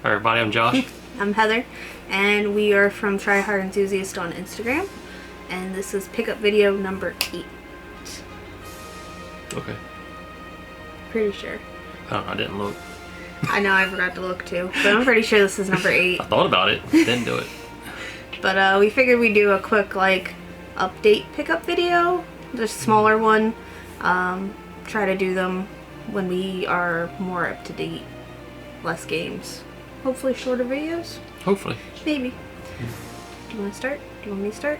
Hi everybody, I'm Josh. I'm Heather, and we are from Try Hard Enthusiast on Instagram, and this is pickup video number 8. Okay. Pretty sure. I don't know, I didn't look. I know, I forgot to look too, but I'm pretty sure this is number 8. I thought about it, didn't do it. But we figured we'd do a quick update pickup video, just a smaller one. Try to do them when we are more up to date, less games. Hopefully shorter videos. Hopefully. Maybe. Do you want to start? Do you want me to start?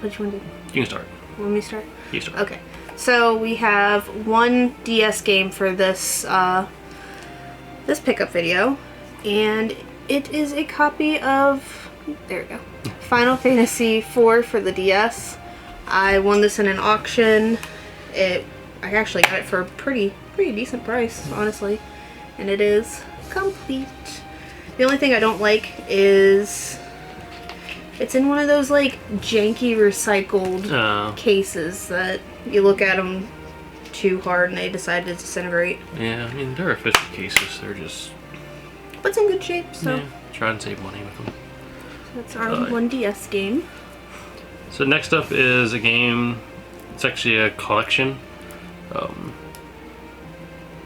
What do you want to do? You can start. You want me to start? You start. Okay. So we have one DS game for this this pickup video, and it is a copy of, there we go, Final Fantasy IV for the DS. I won this in an auction. I actually got it for a pretty decent price, honestly, and it is complete. The only thing I don't like is it's in one of those janky recycled cases that you look at them too hard and they decide to disintegrate. Yeah, I mean, they're official cases. They're just... But it's in good shape, so... Yeah, try and save money with them. That's our 1DS game. So next up is a game, it's actually a collection.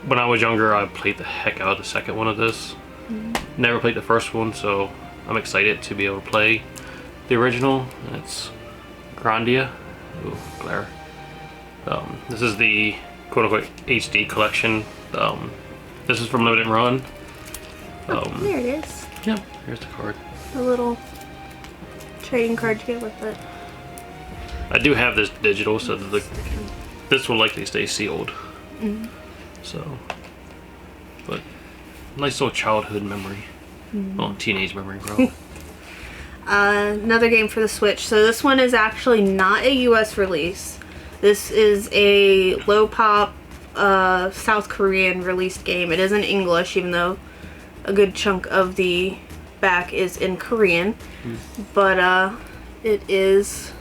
When I was younger, I played the heck out of the second one of this. Never played the first one, so I'm excited to be able to play the original. It's Grandia. Ooh, glare. This is the quote-unquote HD collection. This is from Limited Run. There it is. Yeah, here's the card. The little trading card you get with it. I do have this digital, so this will likely stay sealed. So, but nice little childhood memory. Well, teenage memory, probably. Another game for the Switch. So this one is actually not a US release. This is a low pop South Korean released game. It is in English, even though a good chunk of the back is in Korean. But it is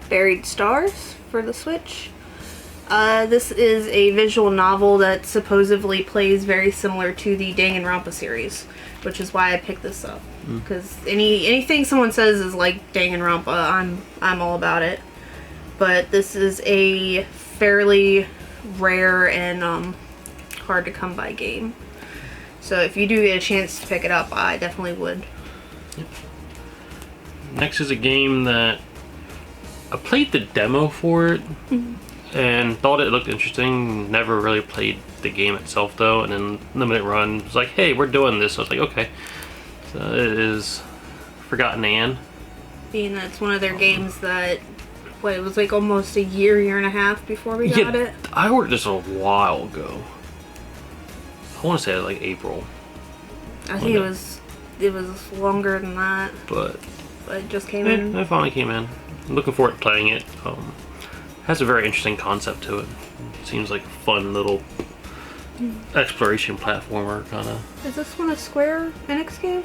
Buried Stars for the Switch. This is a visual novel that supposedly plays very similar to the Danganronpa series, which is why I picked this up. Because anything someone says is like Danganronpa, I'm all about it. But this is a fairly rare and hard to come by game. So if you do get a chance to pick it up, I definitely would. Yep. Next is a game that I played the demo for it. And thought it looked interesting. Never really played the game itself though. And then Limited Run was like, hey, we're doing this. So I was like, okay. So it is Forgotten Anne. Being that it's one of their games that, it was like almost a year and a half before we got it. I ordered this a while ago. I want to say like April. I think it was longer than that. But it just came in. It finally came in. I'm looking forward to playing it. Has a very interesting concept to it. Seems like a fun little exploration platformer kind of. Is this one a Square Enix game?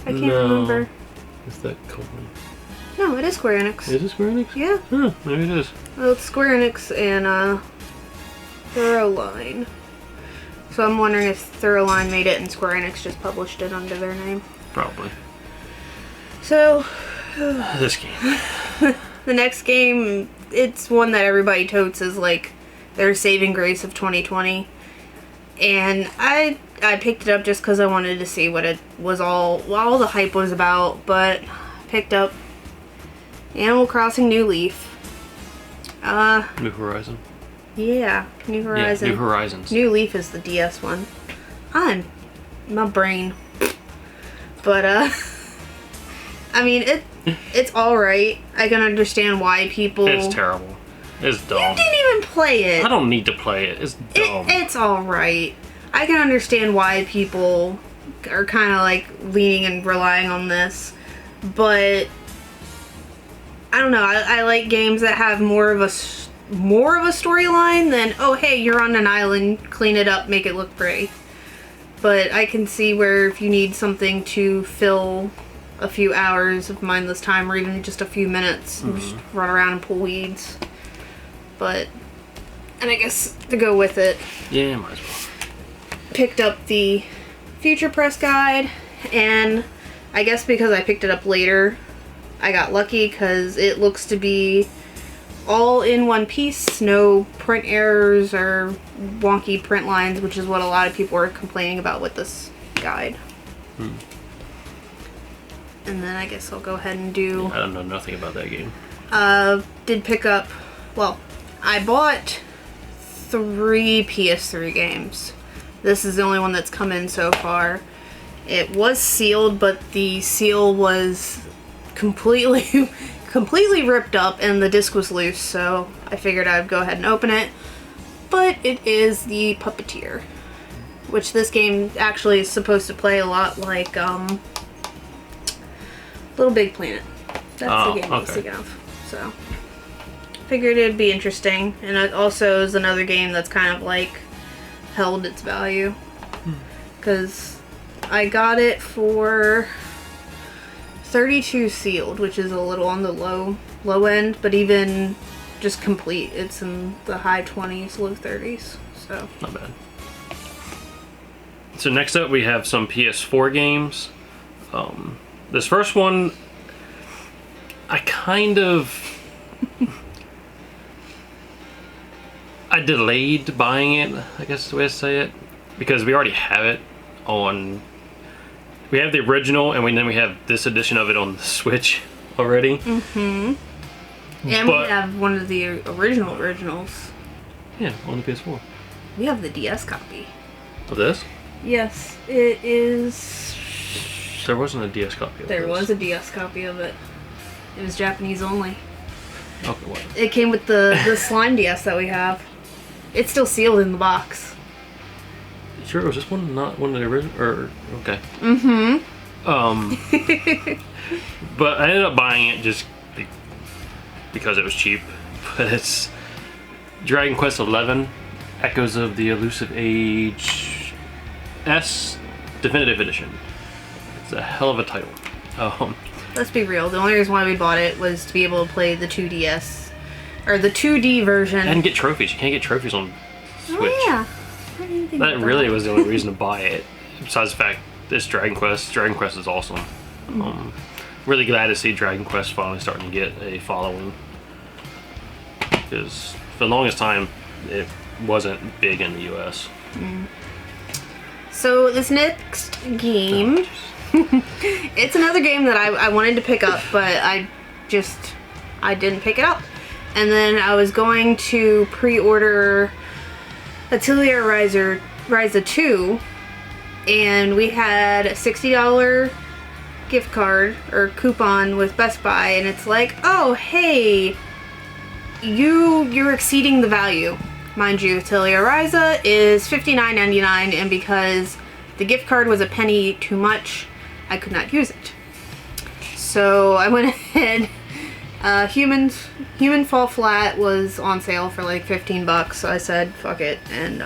I can't No. remember. Is that company? No, it is Square Enix. Is it Square Enix? Yeah. Huh, maybe it is. Well, it's Square Enix and Thoroughline. So I'm wondering if Thoroughline made it and Square Enix just published it under their name. Probably. So This game. the next game, it's one that everybody totes as like their saving grace of 2020, and I picked it up just because I wanted to see what it was all the hype was about. But I picked up Animal Crossing New Leaf. New Horizon. Yeah, New Horizon. Yeah, New Horizons. New Leaf is the DS one. My brain. But I mean it's alright. I can understand why people... It's terrible. It's dumb. You didn't even play it. I don't need to play it. It's dumb. It's alright. I can understand why people are kind of leaning and relying on this. But I don't know. I like games that have more of a storyline than, oh hey, you're on an island, clean it up, make it look pretty. But I can see where if you need something to fill a few hours of mindless time, or even just a few minutes, and just run around and pull weeds. But, and I guess to go with it, yeah, might as well. picked up the Future Press Guide, and I guess because I picked it up later, I got lucky because it looks to be all in one piece, no print errors or wonky print lines, which is what a lot of people are complaining about with this guide. And then I guess I'll go ahead and do... I don't know nothing about that game. Did pick up... Well, I bought 3 PS3 games. This is the only one that's come in so far. It was sealed, but the seal was completely ripped up and the disc was loose, so I figured I'd go ahead and open it. But it is the Puppeteer, which this game actually is supposed to play a lot like Little Big Planet. That's the game I was thinking of. So figured it'd be interesting, and it also is another game that's kind of like held its value, because I got it for $32 sealed, which is a little on the low end, but even just complete, it's in the high 20s, low 30s. So not bad. So next up we have some PS4 games. This first one, I delayed buying it, I guess is the way to say it, because we already have it on... We have the original, and then we have this edition of it on the Switch already. And we have one of the originals. Yeah, on the PS4. We have the DS copy. Of this? Yes, it is... There wasn't a DS copy of this. There was a DS copy of it. It was Japanese only. Okay, what? It came with the slime DS that we have. It's still sealed in the box. Sure, was this one not one of the original? Or okay. But I ended up buying it just because it was cheap. But it's Dragon Quest XI: Echoes of the Elusive Age S Definitive Edition. It's a hell of a title. Let's be real. The only reason why we bought it was to be able to play the 2DS, or the 2D version. And get trophies. You can't get trophies on Switch. Oh yeah. I didn't think That about really was the only reason to buy it. Besides the fact this Dragon Quest is awesome. Really glad to see Dragon Quest finally starting to get a following. Because for the longest time, it wasn't big in the US. So this next game, it's another game that I wanted to pick up, but I didn't pick it up. And then I was going to pre-order Atelier Ryza 2, and we had a $60 gift card or coupon with Best Buy, and it's like, oh hey, you're exceeding the value. Mind you, Atelier Ryza is $59.99, and because the gift card was a penny too much, I could not use it. So I went ahead. Human Fall Flat was on sale for like $15, so I said fuck it, and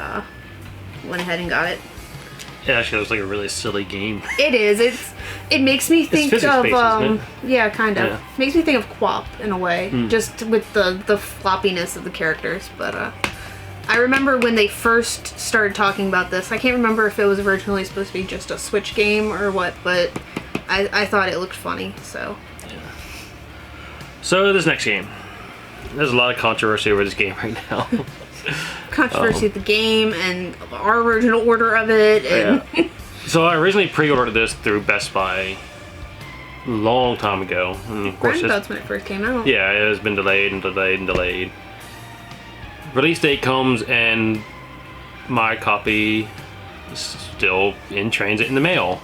went ahead and got it. It actually looks like a really silly game. It is. It makes me think of isn't it? Yeah, kind of. Yeah. Makes me think of Quap in a way, just with the floppiness of the characters. But I remember when they first started talking about this. I can't remember if it was originally supposed to be just a Switch game or what, but I thought it looked funny. So. So this next game, there's a lot of controversy over this game right now. Controversy of the game and our original order of it. And Yeah. So I originally pre-ordered this through Best Buy a long time ago. And of course, that's when it first came out. yeah, it has been delayed and delayed and delayed. Release date comes and my copy is still in transit in the mail.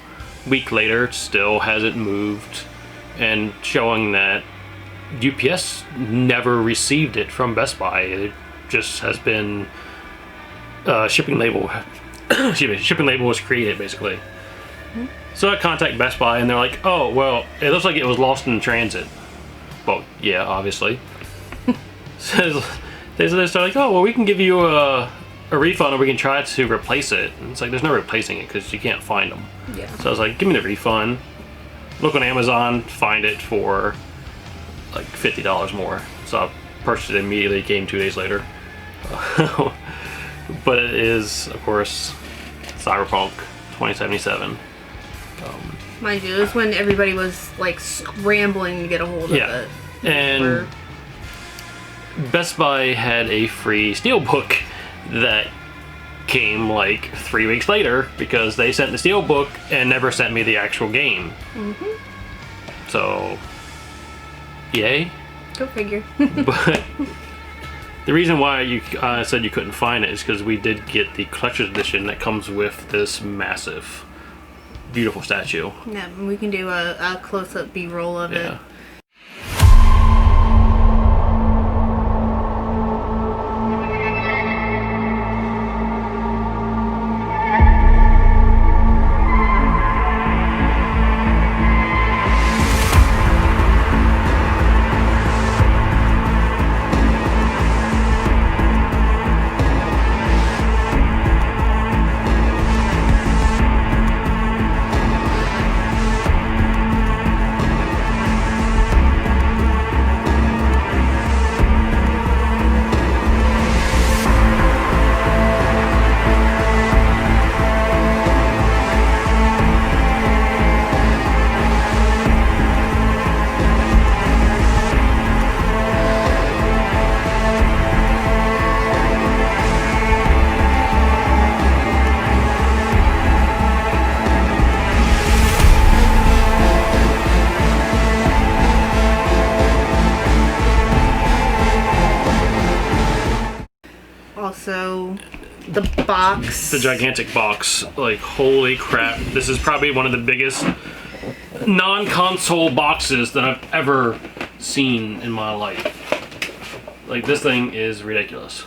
Week later, it still hasn't moved, and showing that UPS never received it from Best Buy. It just has been shipping label. Excuse me, shipping label was created basically. So I contacted Best Buy and they're like, "Oh, well, it looks like it was lost in transit." Well, yeah, obviously. So they're like, "Oh, well, we can give you a refund, or we can try to replace it." And it's like, there's no replacing it because you can't find them. Yeah. So I was like, "Give me the refund." Look on Amazon, find it for like $50 more. So I purchased it immediately. It came 2 days later. But it is, of course, Cyberpunk. 2077. Mind you, it was when everybody was like scrambling to get a hold of it. And Best Buy had a free Steelbook that came like 3 weeks later because they sent the Steelbook and never sent me the actual game. So, yay. Go figure. But the reason why you said you couldn't find it is because we did get the collector's edition that comes with this massive, beautiful statue. Yeah, we can do a close-up B-roll of it. Also, the box. The gigantic box. Like, holy crap. This is probably one of the biggest non-console boxes that I've ever seen in my life. Like, this thing is ridiculous.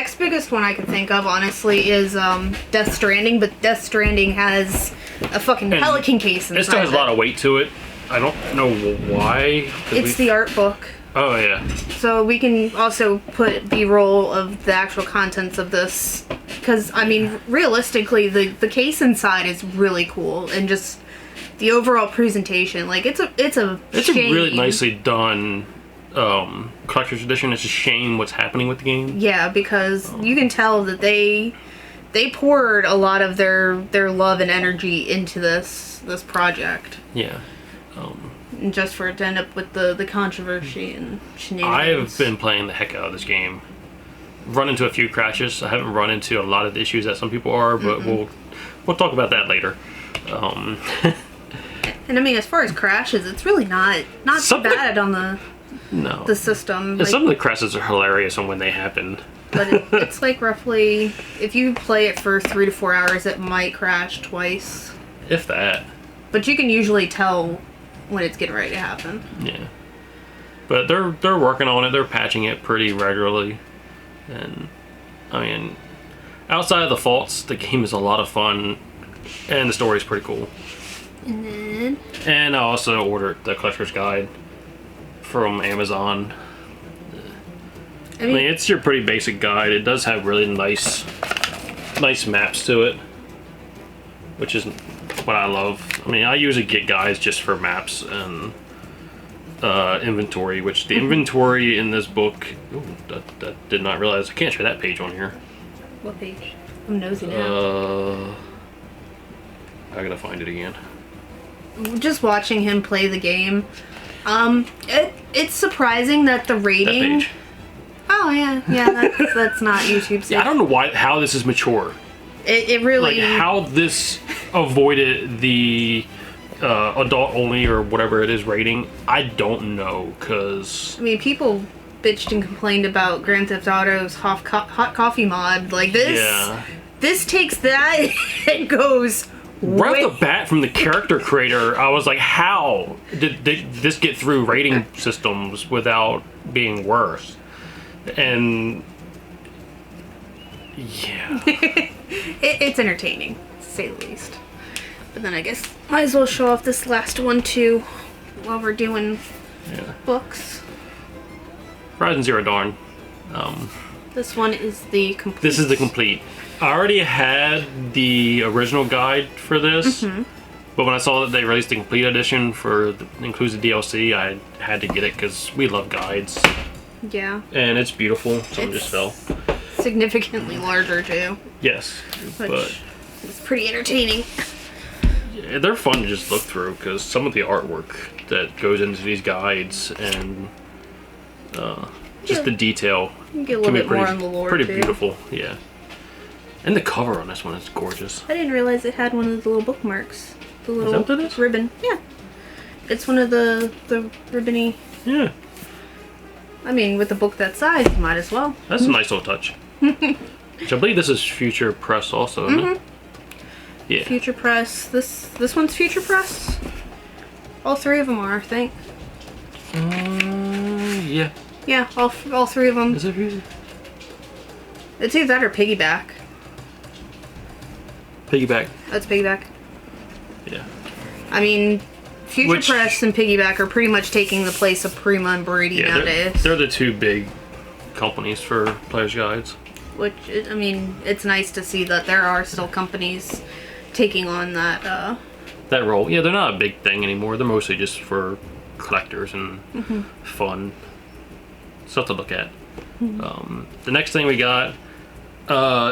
next biggest one I can think of, honestly, is Death Stranding, but Death Stranding has a fucking pelican case inside. It still has a lot of weight to it. I don't know why. It's the art book. Oh, yeah. So we can also put B-roll of the actual contents of this. Because, I mean, realistically, the case inside is really cool. And just the overall presentation. Like, it's a really nicely done collector's edition. It's a shame what's happening with the game. Yeah, because you can tell that they poured a lot of their love and energy into this project. Yeah. And just for it to end up with the controversy and shenanigans. I've been playing the heck out of this game. Run into a few crashes. I haven't run into a lot of the issues that some people are, but we'll talk about that later. And I mean, as far as crashes, it's really not too bad on the system. Like, some of the crashes are hilarious on when they happen. But it's like roughly, if you play it for 3 to 4 hours, it might crash twice. If that. But you can usually tell when it's getting ready to happen. Yeah. But they're working on it. They're patching it pretty regularly. And, I mean, outside of the faults, the game is a lot of fun. And the story is pretty cool. And I also ordered the Collector's Guide from Amazon. I mean, it's your pretty basic guide. It does have really nice maps to it, which is what I love. I mean, I usually get guides just for maps and inventory, which the inventory in this book, that did not realize. I can't show that page on here. What page? I'm nosy now. I gotta find it again. Just watching him play the game, it's surprising that the rating. That page. Oh yeah, that's not YouTube safe. Yeah, I don't know how this is mature. It really, like, how this avoided the adult only or whatever it is rating. I don't know, cause I mean, people bitched and complained about Grand Theft Auto's hot coffee mod. Like this, this takes that and goes. Right off the bat from the character creator, I was like, how did this get through rating systems without being worse? And yeah. It's entertaining, to say the least. But then I guess might as well show off this last one too while we're doing books. Horizon Zero Dawn. This one is the complete. This is the complete. I already had the original guide for this, but when I saw that they released the complete edition for includes the DLC, I had to get it because we love guides. Yeah. And it's beautiful. Something just fell. Significantly larger too. Yes, but it's pretty entertaining. Yeah, they're fun to just look through because some of the artwork that goes into these guides and just the detail you get a little bit more on the lore pretty too. Beautiful. Yeah. And the cover on this one is gorgeous. I didn't realize it had one of the little bookmarks. The little is that what that is? Ribbon. Yeah. It's one of the ribbony. Yeah. I mean, with a book that size, you might as well. That's a nice little touch. Which I believe this is Future Press also, isn't it? Yeah. Future Press. This one's Future Press? All three of them are, I think. Yeah. Yeah, all three of them. Is it Future? It's either that or Piggyback. Piggyback. That's Piggyback. Yeah. I mean, Future Press and Piggyback are pretty much taking the place of Prima and Brady nowadays. They're the two big companies for players' guides. Which, I mean, it's nice to see that there are still companies taking on that. That role. Yeah, they're not a big thing anymore. They're mostly just for collectors and fun stuff to look at. The next thing we got,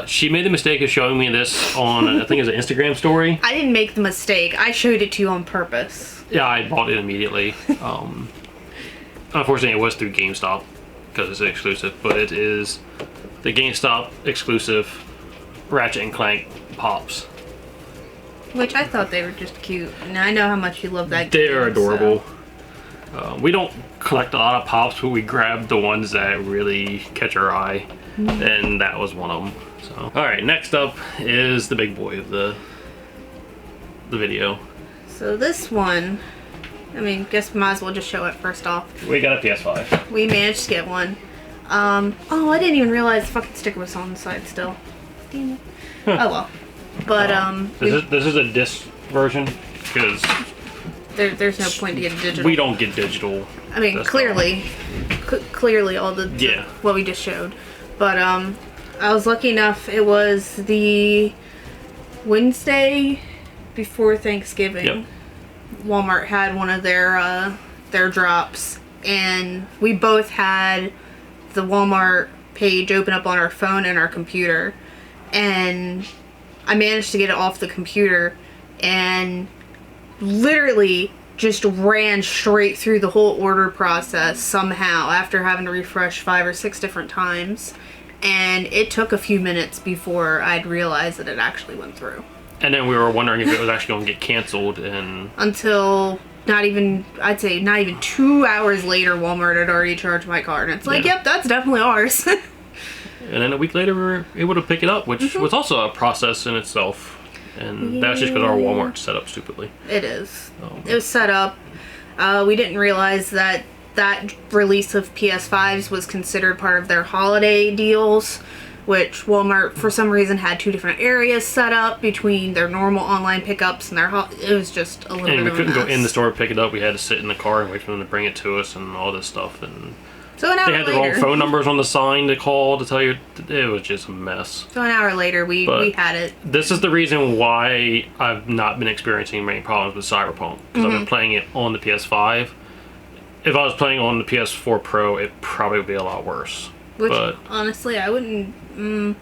she made the mistake of showing me this on, I think it was an Instagram story. I didn't make the mistake. I showed it to you on purpose. Yeah, I bought it immediately. Unfortunately, it was through GameStop because it's an exclusive, but it is the GameStop exclusive Ratchet and Clank Pops. Which I thought they were just cute. And I know how much you love that game. They are adorable. So. We don't collect a lot of Pops, but we grab the ones that really catch our eye. And that was one of them. So, all right, next up is the big boy of the video. So this one, I mean, guess we might as well just show it first off. We got a PS5. We managed to get one. Oh, I didn't even realize the fucking sticker was on the side still. Damn it. Oh well. But this is a disc version because there's no point to get digital. we don't get digital. I mean, clearly all the what we just showed. But I was lucky enough. It was the Wednesday before Thanksgiving. Yep. Walmart had one of their drops, and we both had the Walmart page open up on our phone and our computer, and I managed to get it off the computer and literally just ran straight through the whole order process somehow after having to refresh 5 or 6 different times, and it took a few minutes before I'd realized that it actually went through. And then we were wondering if it was actually going to get canceled, and until not even 2 hours later, Walmart had already charged my card, and it's like, yep, that's definitely ours. And then a week later, we were able to pick it up, which was also a process in itself. And that's just because our Walmart's set up stupidly. It is. It was set up. We didn't realize that release of PS5s was considered part of their holiday deals, which Walmart, for some reason, had 2 different areas set up between their normal online pickups and their it was just a little bit of a mess. And we couldn't go in the store to pick it up. We had to sit in the car and wait for them to bring it to us and all this stuff. And so an hour they had the wrong phone numbers on the sign to call to tell you. It was just a mess. So an hour later, we had it. This is the reason why I've not been experiencing many problems with Cyberpunk. Because I've been playing it on the PS5. If I was playing on the PS4 Pro, it'd probably be a lot worse. Which, honestly, I wouldn't...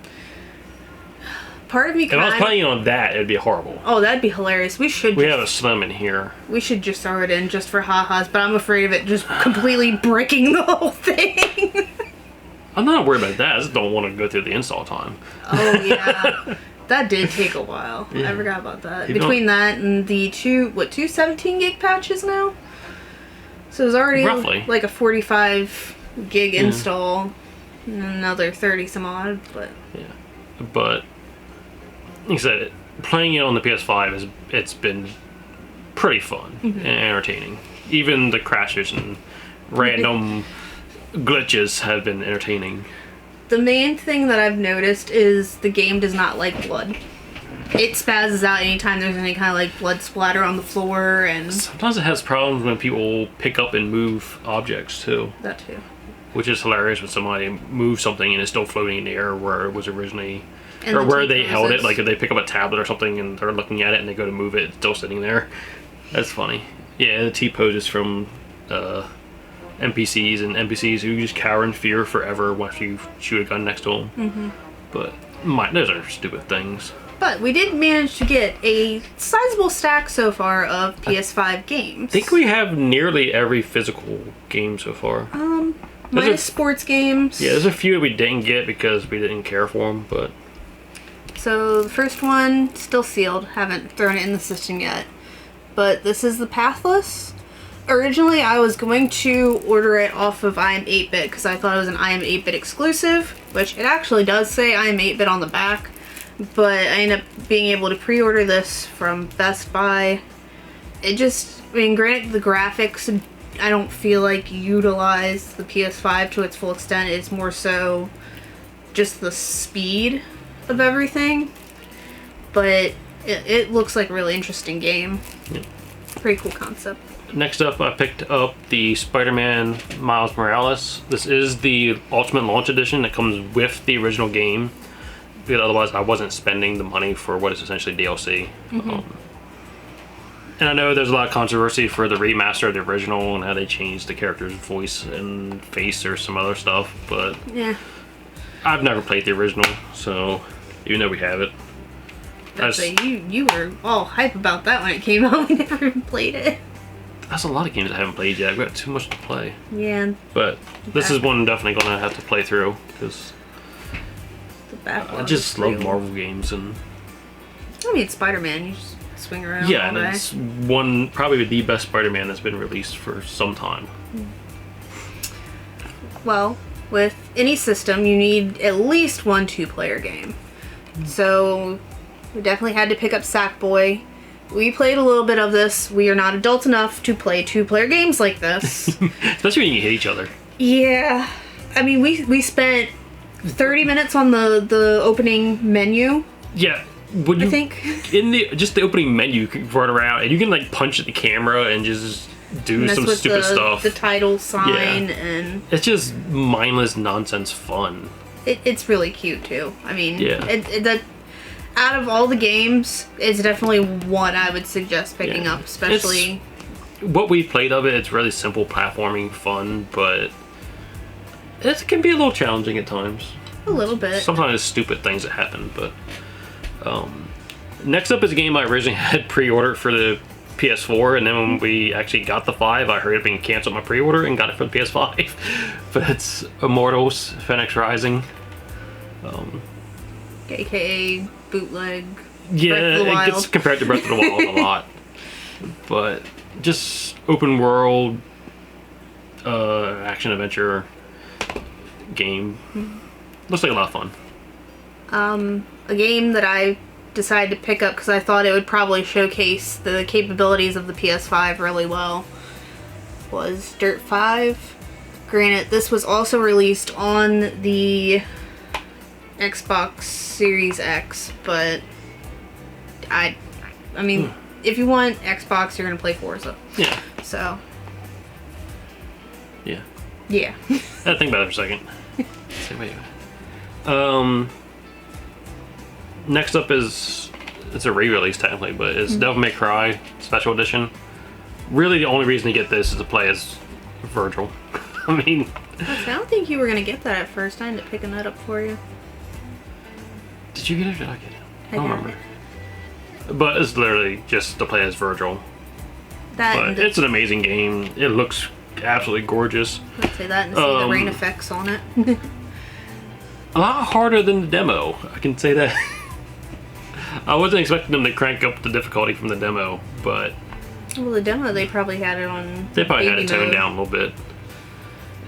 Part of me if I was playing on that, it'd be horrible. Oh, that'd be hilarious. We have a Slim in here. We should just throw it in just for ha-has, but I'm afraid of it just completely bricking the whole thing. I'm not worried about that. I just don't want to go through the install time. Oh, yeah. That did take a while. Yeah. I forgot about that. Between that and the two 17 gig patches now? So it was already roughly like a 45 gig install. Another 30 some odd, but... Yeah. But... like I said, playing it on the PS5 it's been pretty fun and entertaining. Even the crashes and random glitches have been entertaining. The main thing that I've noticed is the game does not like blood. It spazzes out anytime there's any kind of like blood splatter on the floor, and sometimes it has problems when people pick up and move objects too. That too. Which is hilarious when somebody moves something and it's still floating in the air where it was originally... and or where they held it, like if they pick up a tablet or something and they're looking at it and they go to move it, it's still sitting there. That's funny. Yeah, the T-poses from NPCs who just cower in fear forever once you shoot a gun next to them. But those are stupid things. But we did manage to get a sizable stack so far of PS5 games. I think we have nearly every physical game so far. Minus sports games. Yeah, there's a few we didn't get because we didn't care for them, but... So the first one, still sealed. Haven't thrown it in the system yet. But this is the Pathless. Originally, I was going to order it off of I Am 8-Bit because I thought it was an I Am 8-Bit exclusive, which it actually does say I Am 8-Bit on the back. But I ended up being able to pre-order this from Best Buy. Granted, the graphics, I don't feel like utilize the PS5 to its full extent. It's more so just the speed of everything. But it looks like a really interesting game. Yeah. Pretty cool concept. Next up, I picked up the Spider-Man Miles Morales. This is the Ultimate Launch Edition that comes with the original game. Because otherwise, I wasn't spending the money for what is essentially DLC. And I know there's a lot of controversy for the remaster of the original and how they changed the character's voice and face or some other stuff, but yeah, I've never played the original, so even though we have it. You were all hype about that when it came out. We never even played it. That's a lot of games I haven't played yet. I've got too much to play. Yeah. But this is one I'm definitely going to have to play through, because I just love Marvel games. And I mean, Spider-Man, you just swing around. Yeah, and it's probably the best Spider-Man that's been released for some time. Well, with any system, you need at least one 2-player game. So we definitely had to pick up Sackboy. We played a little bit of this. We are not adult enough to play 2-player games like this. Especially when you hit each other. Yeah. I mean, we spent 30 minutes on the opening menu. Yeah. Would you, I think in the opening menu, you can run around and you can like punch at the camera and just do some stupid stuff. The title sign and it's just mindless nonsense fun. It's really cute too. I mean, yeah. Out of all the games, it's definitely one I would suggest picking up, especially. What we played of it, it's really simple platforming fun, but it can be a little challenging at times. A little bit. Sometimes it's stupid things that happen, but. Next up is a game I originally had pre-ordered for the PS4, and then when we actually got the 5, I heard it being canceled my pre-order and got it for the PS5. But it's Immortals: Phoenix Rising. AKA bootleg. Yeah, Breath of the it Wild. gets compared to Breath of the Wild a lot. But just open world action adventure game. Looks like a lot of fun. A game that I decided to pick up because I thought it would probably showcase the capabilities of the PS5 really well was Dirt 5. Granted, this was also released on the Xbox Series X, but I mean, if you want Xbox, you're gonna play Forza. Yeah. So. Yeah. Yeah. I had to think about it for a second. So, wait. Next up it's a re-release technically, but it's Devil May Cry Special Edition. Really, the only reason to get this is to play as Virgil. I mean, I don't think you were gonna get that at first. I ended up picking that up for you. Did you get it or did I get it? I don't remember. It. But it's literally just to play as Virgil. But it's an amazing game. It looks absolutely gorgeous. I'd say that and see the rain effects on it. A lot harder than the demo, I can say that. I wasn't expecting them to crank up the difficulty from the demo, but... Well, the demo, they probably had it on They probably had it toned mode. down a little bit.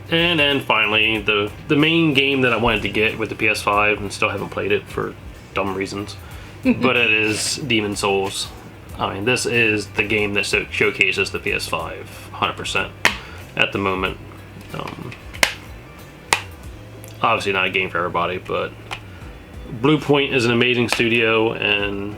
And then finally, the main game that I wanted to get with the PS5, and still haven't played it for dumb reasons, but it is Demon's Souls. I mean, this is the game that showcases the PS5 100% at the moment. Obviously not a game for everybody, but Blue Point is an amazing studio, and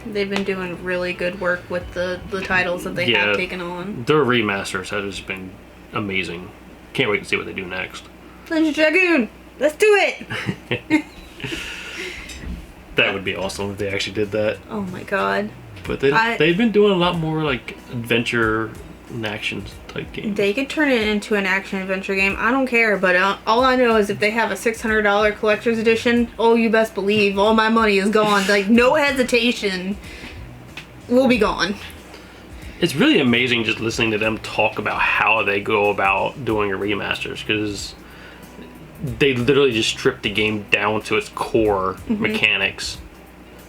they've been doing really good work with the titles that they have taken on. Their remasters have just been amazing. Can't wait to see what they do next. Ninja Dragoon! Let's do it! That would be awesome if they actually did that. Oh my god. But they've been doing a lot more like adventure and action type games. They could turn it into an action adventure game. I don't care, but all I know is if they have a $600 collector's edition, oh, you best believe all my money is gone. Like, no hesitation. Will be gone. It's really amazing just listening to them talk about how they go about doing a remasters, because they literally just strip the game down to its core mechanics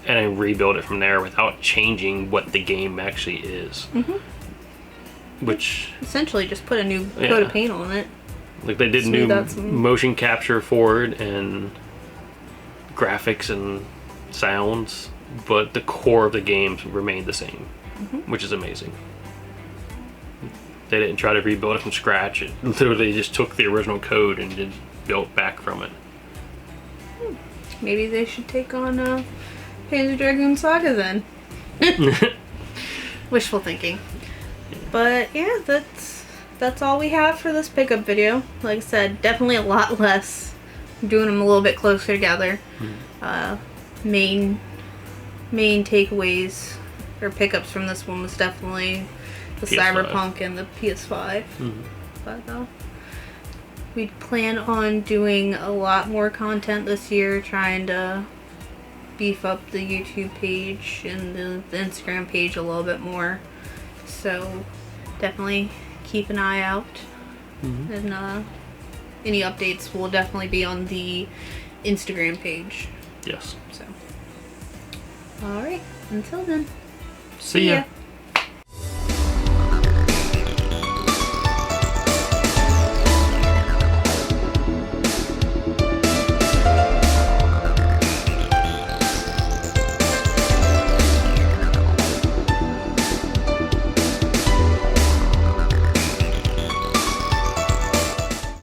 and then rebuild it from there without changing what the game actually is. Which essentially just put a new coat of paint on it. Like they did new motion capture for it and graphics and sounds, but the core of the games remained the same, which is amazing. They didn't try to rebuild it from scratch. It literally just took the original code and just built back from it. Maybe they should take on Panzer Dragoon Saga then. Wishful thinking. But yeah, that's all we have for this pickup video. Like I said, definitely a lot less. I'm doing them a little bit closer together. Main takeaways or pickups from this one was definitely the PS5. Cyberpunk and the PS5. But we plan on doing a lot more content this year, trying to beef up the YouTube page and the Instagram page a little bit more. So definitely keep an eye out. And any updates will definitely be on the Instagram page. Yes. So, alright, until then. See ya.